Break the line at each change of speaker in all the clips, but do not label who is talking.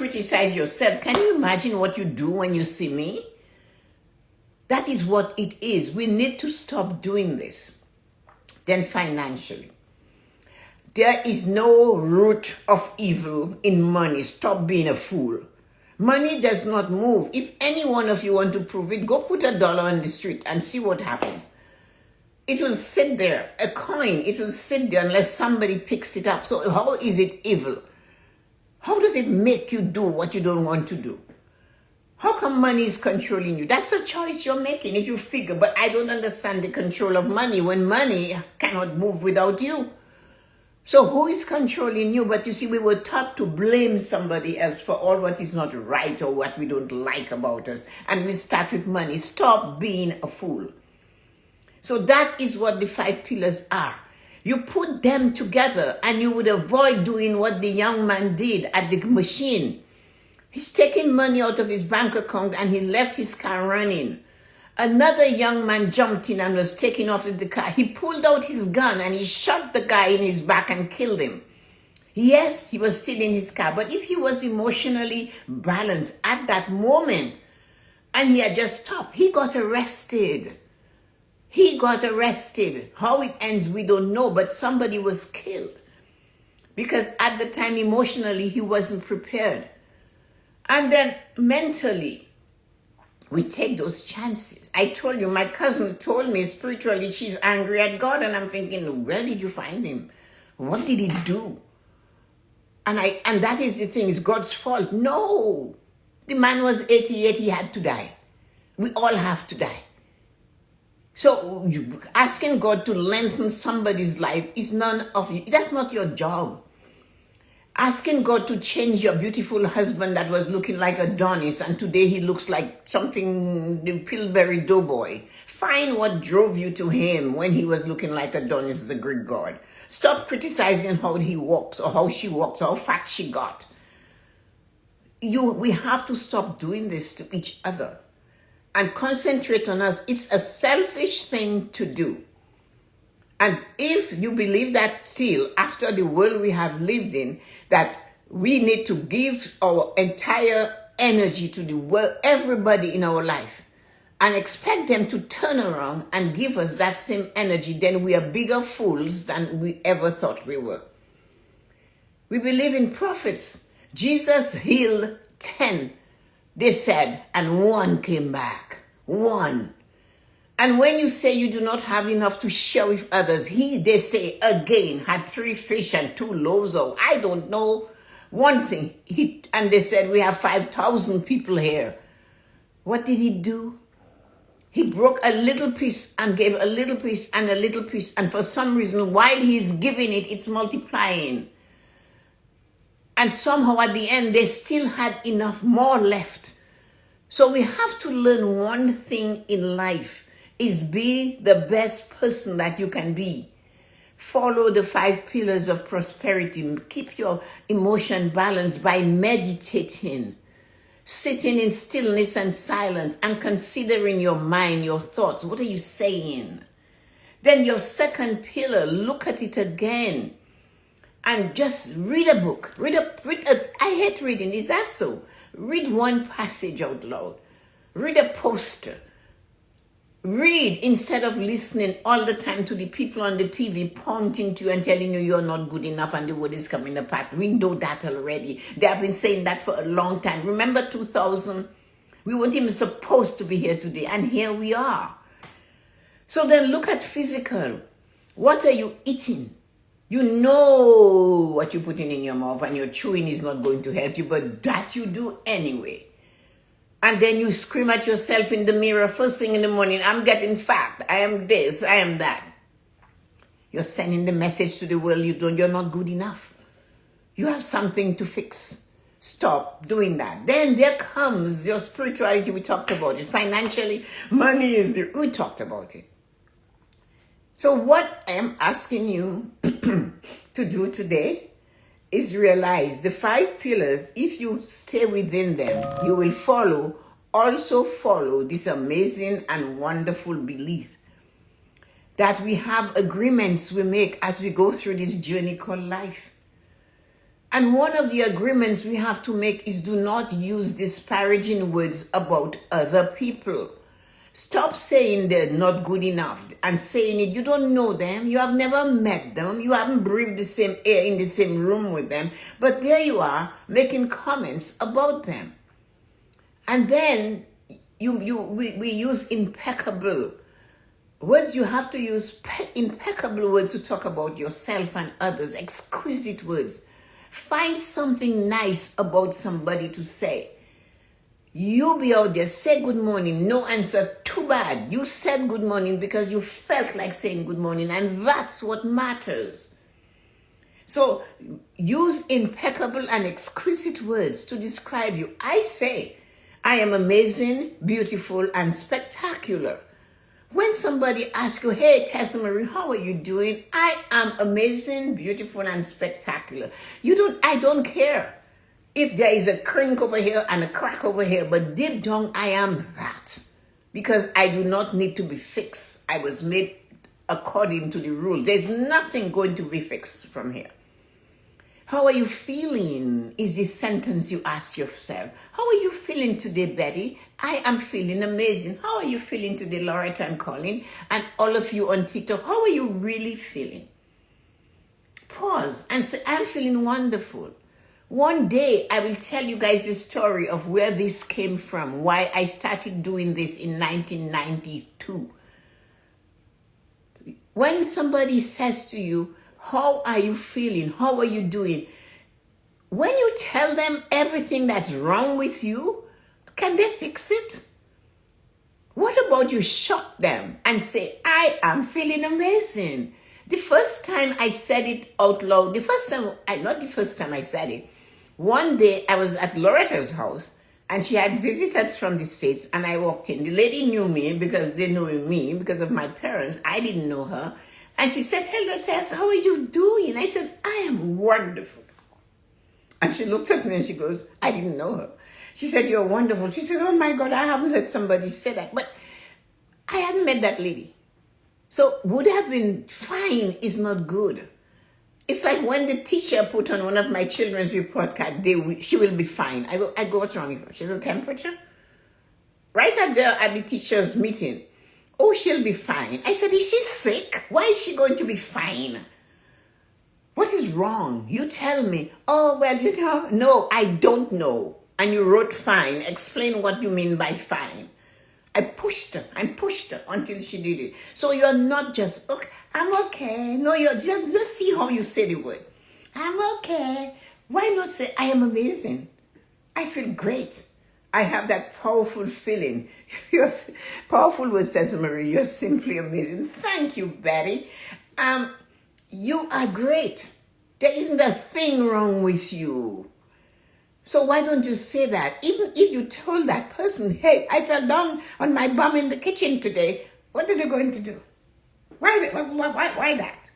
criticize yourself. Can you imagine what you do when you see me? That is what it is. We need to stop doing this. Then financially, there is no root of evil in money. Stop being a fool. Money does not move. If any one of you want to prove it, go put $1 on the street and see what happens. It will sit there, a coin, it will sit there unless somebody picks it up. So how is it evil? How does it make you do what you don't want to do? How come money is controlling you? That's a choice you're making if you figure, but I don't understand the control of money when money cannot move without you. So who is controlling you? But you see, we were taught to blame somebody else for all what is not right or what we don't like about us. And we start with money. Stop being a fool. So that is what the 5 pillars are. You put them together and you would avoid doing what the young man did at the machine. He's taking money out of his bank account and he left his car running. Another young man jumped in and was taking off with the car. He pulled out his gun and he shot the guy in his back and killed him. Yes, he was still in his car, but if he was emotionally balanced at that moment and he had just stopped, he got arrested. He got arrested. How it ends, we don't know, but somebody was killed because at the time, emotionally, he wasn't prepared. And then mentally, we take those chances. I told you, my cousin told me spiritually she's angry at God. And I'm thinking, where did you find him? What did he do? And that is the thing, it's God's fault. No. The man was 88, he had to die. We all have to die. So asking God to lengthen somebody's life is none of you. That's not your job. Asking God to change your beautiful husband that was looking like Adonis and today he looks like something, the Pillsbury Doughboy. Find what drove you to him when he was looking like Adonis, the Greek god. Stop criticizing how he walks or how she walks or how fat she got. We have to stop doing this to each other and concentrate on us. It's a selfish thing to do. And if you believe that still, after the world we have lived in, that we need to give our entire energy to the world, everybody in our life, and expect them to turn around and give us that same energy, then we are bigger fools than we ever thought we were. We believe in prophets. Jesus healed 10, they said, and 1 came back. 1. And when you say you do not have enough to share with others, they say again, had 3 fish and 2 loaves of, I don't know, one thing. And they said, we have 5,000 people here. What did he do? He broke a little piece and gave a little piece and a little piece. And for some reason, while he's giving it, it's multiplying. And somehow at the end, they still had enough more left. So we have to learn one thing in life. Is be the best person that you can be. Follow the 5 pillars of prosperity. Keep your emotion balanced by meditating, sitting in stillness and silence, and considering your mind, your thoughts. What are you saying? Then your second pillar, look at it again and just read a book. I hate reading. Is that so? Read one passage out loud. Read a poster. Read instead of listening all the time to the people on the TV pointing to you and telling you you're not good enough and the world is coming apart. We know that already. They have been saying that for a long time. Remember 2000? We weren't even supposed to be here today, and here we are. So then look at physical. What are you eating? You know what you're putting in your mouth and your chewing is not going to help you, but that you do anyway. And then you scream at yourself in the mirror first thing in the morning, I'm getting fat, I am this, I am that. You're sending the message to the world, you're not good enough. You have something to fix. Stop doing that. Then there comes your spirituality, we talked about it. Financially, money we talked about it. So what I am asking you to do today is realize the 5 pillars. If you stay within them, you will also follow this amazing and wonderful belief that we have agreements we make as we go through this journey called life. And one of the agreements we have to make is do not use disparaging words about other people. Stop saying they're not good enough and saying it. You don't know them. You have never met them. You haven't breathed the same air in the same room with them. But there you are making comments about them. And then we use impeccable words. You have to use impeccable words to talk about yourself and others. Exquisite words. Find something nice about somebody to say. You be out there, say good morning, no answer, too bad. You said good morning because you felt like saying good morning, and that's what matters. So use impeccable and exquisite words to describe you. I say, I am amazing, beautiful, and spectacular. When somebody asks you, hey, Tessa-Marie, how are you doing? I am amazing, beautiful, and spectacular. I don't care if there is a crink over here and a crack over here, but deep down, I am that. Because I do not need to be fixed. I was made according to the rule. There's nothing going to be fixed from here. How are you feeling is the sentence you ask yourself. How are you feeling today, Betty? I am feeling amazing. How are you feeling today, Loretta and Colin? And all of you on TikTok, how are you really feeling? Pause and say, I'm feeling wonderful. One day, I will tell you guys the story of where this came from, why I started doing this in 1992. When somebody says to you, how are you feeling? How are you doing? When you tell them everything that's wrong with you, can they fix it? What about you shock them and say, I am feeling amazing? The first time I said it out loud, not the first time I said it, one day I was at Loretta's house and she had visitors from the States and I walked in. The lady knew me because they knew me because of my parents. I didn't know her. And she said, hello, Tess, how are you doing? I said, I am wonderful. And she looked at me and she goes, I didn't know her. She said, you're wonderful. She said, oh my God, I haven't heard somebody say that. But I hadn't met that lady. So would have been fine is not good. It's like when the teacher put on one of my children's report card, she will be fine. I go, what's wrong with her? She's a temperature? Right up there at the teacher's meeting. Oh, she'll be fine. I said, is she sick? Why is she going to be fine? What is wrong? You tell me. Oh, well, no, I don't know. And you wrote fine. Explain what you mean by fine. I pushed her until she did it. So you're not just, okay, I'm okay. No, just see how you say the word. I'm okay. Why not say, I am amazing? I feel great. I have that powerful feeling. You're powerful was Tessa-Marie. You're simply amazing. Thank you, Betty. You are great. There isn't a thing wrong with you. So why don't you say that? Even if you told that person, hey, I fell down on my bum in the kitchen today, what are they going to do? Why that?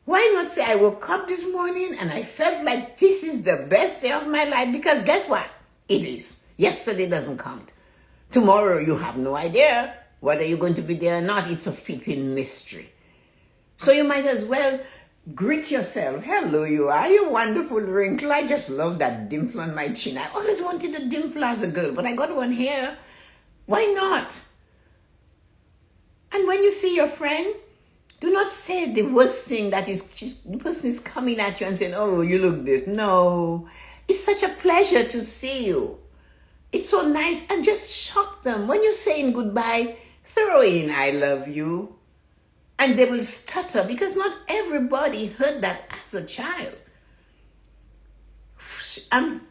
Why not say, I woke up this morning and I felt like this is the best day of my life? Because guess what? It is. Yesterday doesn't count. Tomorrow you have no idea whether you're going to be there or not. It's a flipping mystery. So you might as well greet yourself. Hello, you are. You're wonderful wrinkle. I just love that dimple on my chin. I always wanted a dimple as a girl, but I got one here. Why not? And when you see your friend, do not say the worst thing that is just the person is coming at you and saying, oh, you look this. No. It's such a pleasure to see you. It's so nice. And just shock them. When you're saying goodbye, throw in, I love you. And they will stutter because not everybody heard that as a child.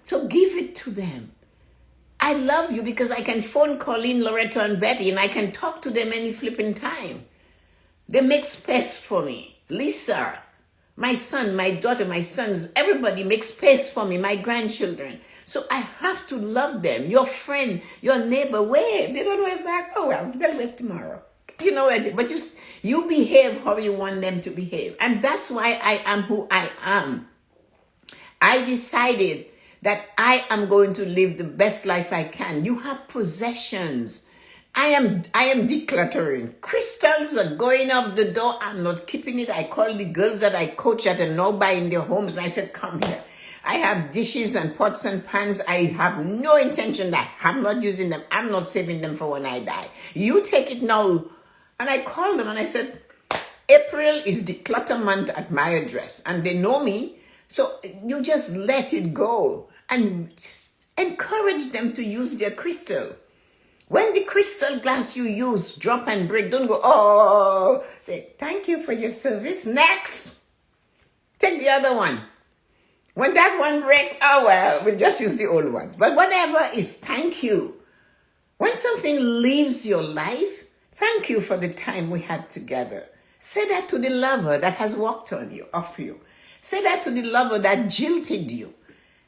So give it to them. I love you because I can phone Colleen, Loretta, and Betty, and I can talk to them any flipping time. They make space for me. Lisa, my son, my daughter, my sons, everybody makes space for me, my grandchildren. So I have to love them. Your friend, your neighbor, wave. They don't wave back. Oh, well, they'll wave tomorrow. You know, but you behave how you want them to behave. And that's why I am who I am. I decided that I am going to live the best life I can. You have possessions. I am decluttering. Crystals are going off the door. I'm not keeping it. I call the girls that I coach that are now buying their homes. And I said, come here. I have dishes and pots and pans. I have no intention that I'm not using them. I'm not saving them for when I die. You take it now. And I called them and I said, April is declutter month at my address. And they know me. So you just let it go and just encourage them to use their crystal. When the crystal glass you use drop and break, don't go, oh, say, thank you for your service. Next. Take the other one. When that one breaks, oh well, we'll just use the old one. But whatever is thank you. When something leaves your life, thank you for the time we had together. Say that to the lover that has walked on you, off you. Say that to the lover that jilted you.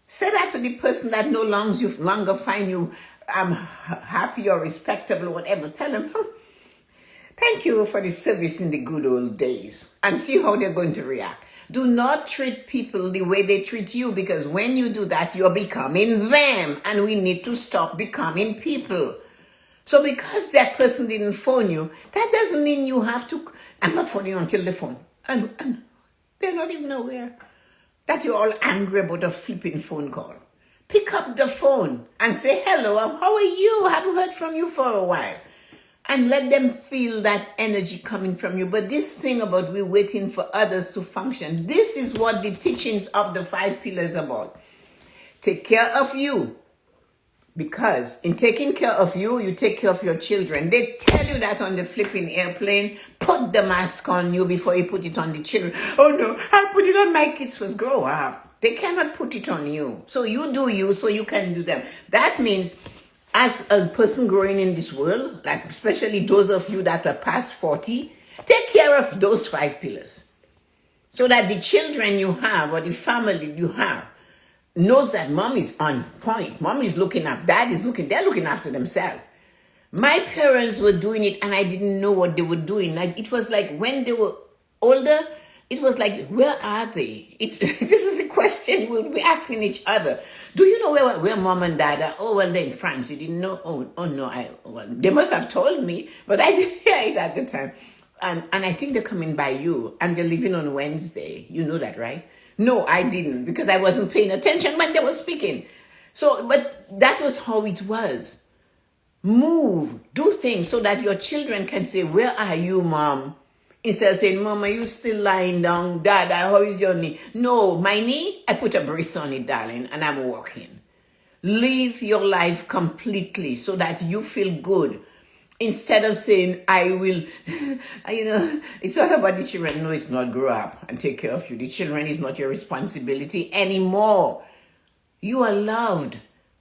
Say that to the person that no longer find you happy or respectable or whatever. Tell them, thank you for the service in the good old days. And see how they're going to react. Do not treat people the way they treat you, because when you do that, you're becoming them. And we need to stop becoming people. So because that person didn't phone you, that doesn't mean you have to, I'm not phoning you until they phone. And they're not even aware that you're all angry about a flipping phone call. Pick up the phone and say, hello, how are you? I haven't heard from you for a while. And let them feel that energy coming from you. But this thing about we waiting for others to function, this is what the teachings of the 5 pillars are about. Take care of you. Because in taking care of you, you take care of your children. They tell you that on the flipping airplane. Put the mask on you before you put it on the children. Oh no, I'll put it on my kids first. Grow up. They cannot put it on you. So you do you so you can do them. That means as a person growing in this world, like especially those of you that are past 40, take care of those 5 pillars. So that the children you have or the family you have knows that mom is on point. Mom is looking up. Dad is looking. They're looking after themselves. My parents were doing it and I didn't know what they were doing. Like it was like when they were older, it was like, where are they? This is the question we'll be asking each other. Do you know where mom and dad are? Oh, well, they're in France. You didn't know? Oh no, they must have told me, but I didn't hear it at the time. And I think they're coming by you and they're leaving on Wednesday. You know that, right? No, I didn't, because I wasn't paying attention when they were speaking. So, but that was how it was. Move, do things so that your children can say, where are you, mom? Instead of saying, mom, are you still lying down? Dad, how is your knee? No, my knee, I put a brace on it, darling, and I'm walking. Live your life completely so that you feel good. Instead of saying, I will, it's all about the children. No, it's not. Grow up and take care of you. The children is not your responsibility anymore. You are loved.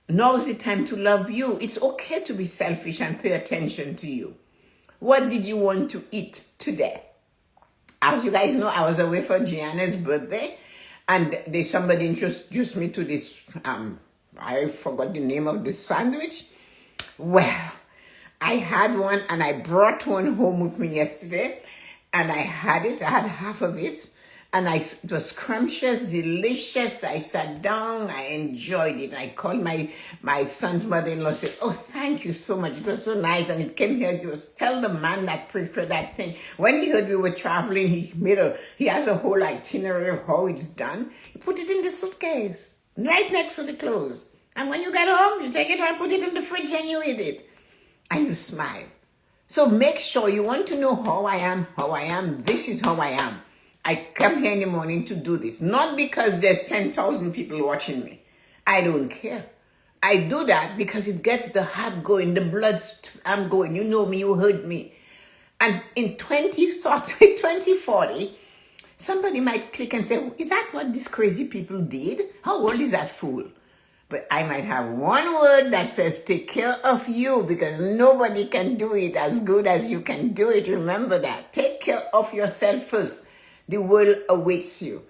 Now is the time to love you. It's okay to be selfish and pay attention to you. What did you want to eat today? As you guys know, I was away for Gianna's birthday, and somebody introduced me to this, I forgot the name of the sandwich. Well, I had one and I brought one home with me yesterday, and I had half of it, and it was scrumptious, delicious. I sat down, I enjoyed it. I called my son's mother-in-law, said, oh, thank you so much. It was so nice. And it came here, tell the man that preferred that thing. When he heard we were traveling, he has a whole itinerary of how it's done. He put it in the suitcase, right next to the clothes. And when you get home, you take it and put it in the fridge and you eat it. And you smile. So make sure you want to know how I am. This is how I am. I come here in the morning to do this. Not because there's 10,000 people watching me. I don't care. I do that because it gets the heart going, the blood, I'm going. You know me, you heard me. And in 2040, somebody might click and say, is that what these crazy people did? How old is that fool? But I might have one word that says, take care of you, because nobody can do it as good as you can do it. Remember that. Take care of yourself first. The world awaits you.